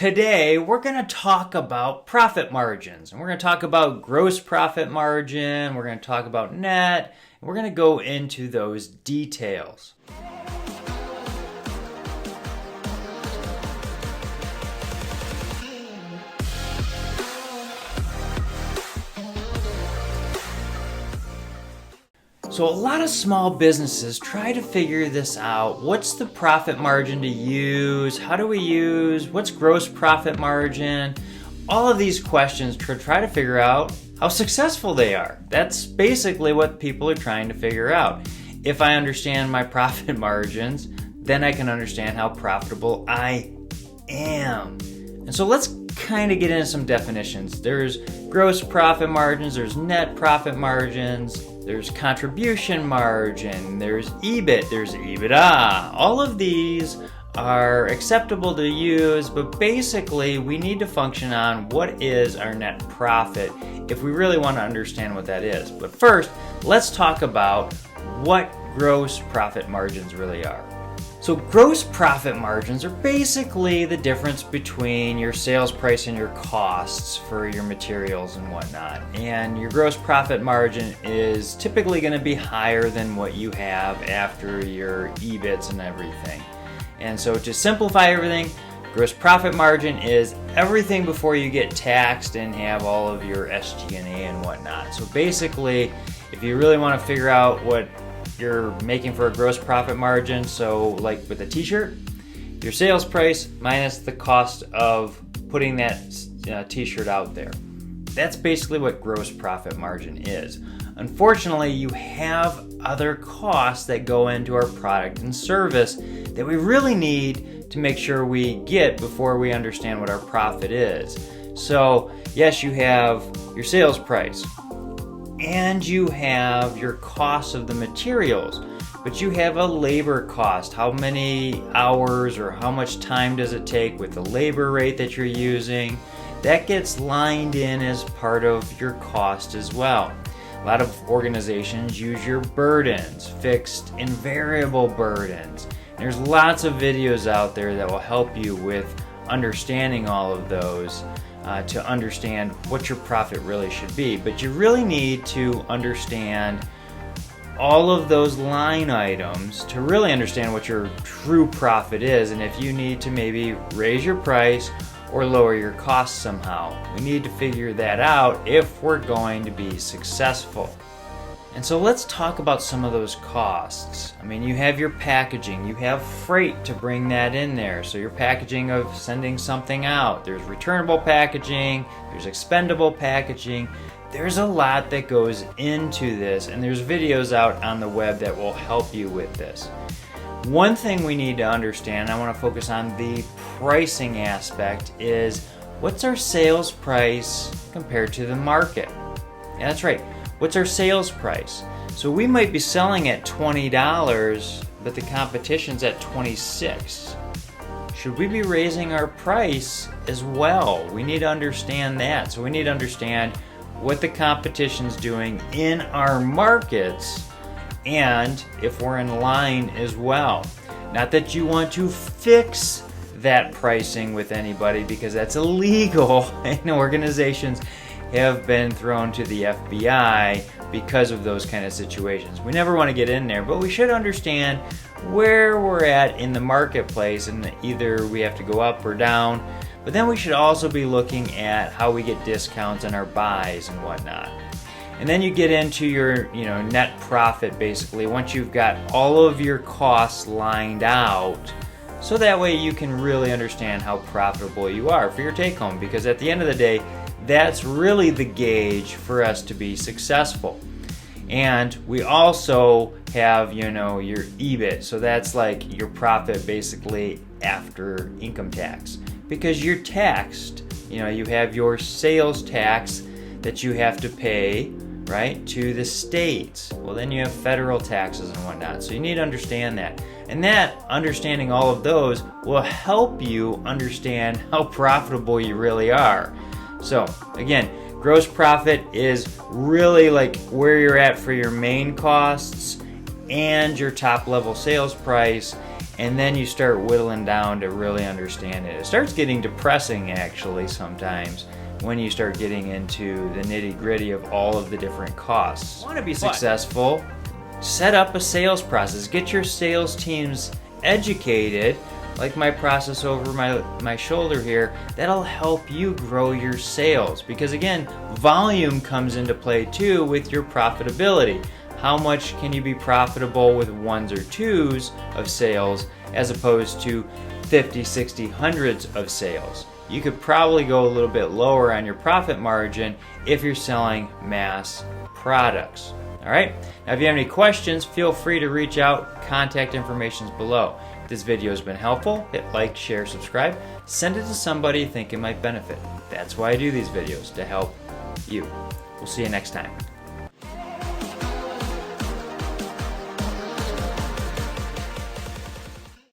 Today, we're going to talk about profit margins, and we're going to talk about gross profit margin, we're going to talk about net, and we're going to go into those details. So a lot of small businesses try to figure this out. What's the profit margin to use? How do we use? What's gross profit margin? All of these questions to try to figure out how successful they are. That's basically what people are trying to figure out. If I understand my profit margins, then I can understand how profitable I am. And so let's kind of get into some definitions. There's gross profit margins, there's net profit margins, there's contribution margin, there's EBIT, there's EBITDA. All of these are acceptable to use, but basically we need to function on what is our net profit if we really want to understand what that is. But first, let's talk about what gross profit margins really are. So gross profit margins are basically the difference between your sales price and your costs for your materials and whatnot. And your gross profit margin is typically going to be higher than what you have after your EBITs and everything. And so to simplify everything, gross profit margin is everything before you get taxed and have all of your SG&A and whatnot. So basically, if you really want to figure out what you're making for a gross profit margin, so like with a t-shirt, your sales price minus the cost of putting that t-shirt out there. That's basically what gross profit margin is. Unfortunately, you have other costs that go into our product and service that we really need to make sure we get before we understand what our profit is. So yes, you have your sales price, and you have your cost of the materials, but you have a labor cost. How many hours or how much time does it take with the labor rate that you're using? That gets lined in as part of your cost as well. A lot of organizations use your burdens, fixed and variable burdens. There's lots of videos out there that will help you with understanding all of those. To understand what your profit really should be. But you really need to understand all of those line items to really understand what your true profit is, and if you need to maybe raise your price or lower your costs somehow. We need to figure that out if we're going to be successful. And so let's talk about some of those costs. I mean, you have your packaging, you have freight to bring that in there. So your packaging of sending something out. There's returnable packaging, there's expendable packaging. There's a lot that goes into this, and there's videos out on the web that will help you with this. One thing we need to understand, I want to focus on the pricing aspect, is what's our sales price compared to the market? Yeah, that's right. What's our sales price? So we might be selling at $20, but the competition's at $26. Should we be raising our price as well? We need to understand that. So we need to understand what the competition's doing in our markets and if we're in line as well. Not that you want to fix that pricing with anybody, because that's illegal, and organizations have been thrown to the FBI because of those kind of situations. We never want to get in there, but we should understand where we're at in the marketplace, and either we have to go up or down. But then we should also be looking at how we get discounts on our buys and whatnot. And then you get into your net profit, basically, once you've got all of your costs lined out, so that way you can really understand how profitable you are for your take home, because at the end of the day, that's really the gauge for us to be successful. And we also have, your EBIT. So that's like your profit basically after income tax. Because you're taxed, you have your sales tax that you have to pay, right, to the states. Well, then you have federal taxes and whatnot. So you need to understand that. And that, understanding all of those, will help you understand how profitable you really are. So again, gross profit is really like where you're at for your main costs and your top level sales price, and then you start whittling down to really understand it. It starts getting depressing actually sometimes when you start getting into the nitty-gritty of all of the different costs. You want to be successful, set up a sales process. Get your sales teams educated, like my process over my shoulder here. That'll help you grow your sales, because again, volume comes into play too with your profitability. How much can you be profitable with ones or twos of sales as opposed to 50, 60, hundreds of sales? You could probably go a little bit lower on your profit margin if you're selling mass products. All right. Now, if you have any questions, feel free to reach out. Contact information is below. If this video has been helpful, hit like, share, subscribe. Send it to somebody you think it might benefit. That's why I do these videos, to help you. We'll see you next time.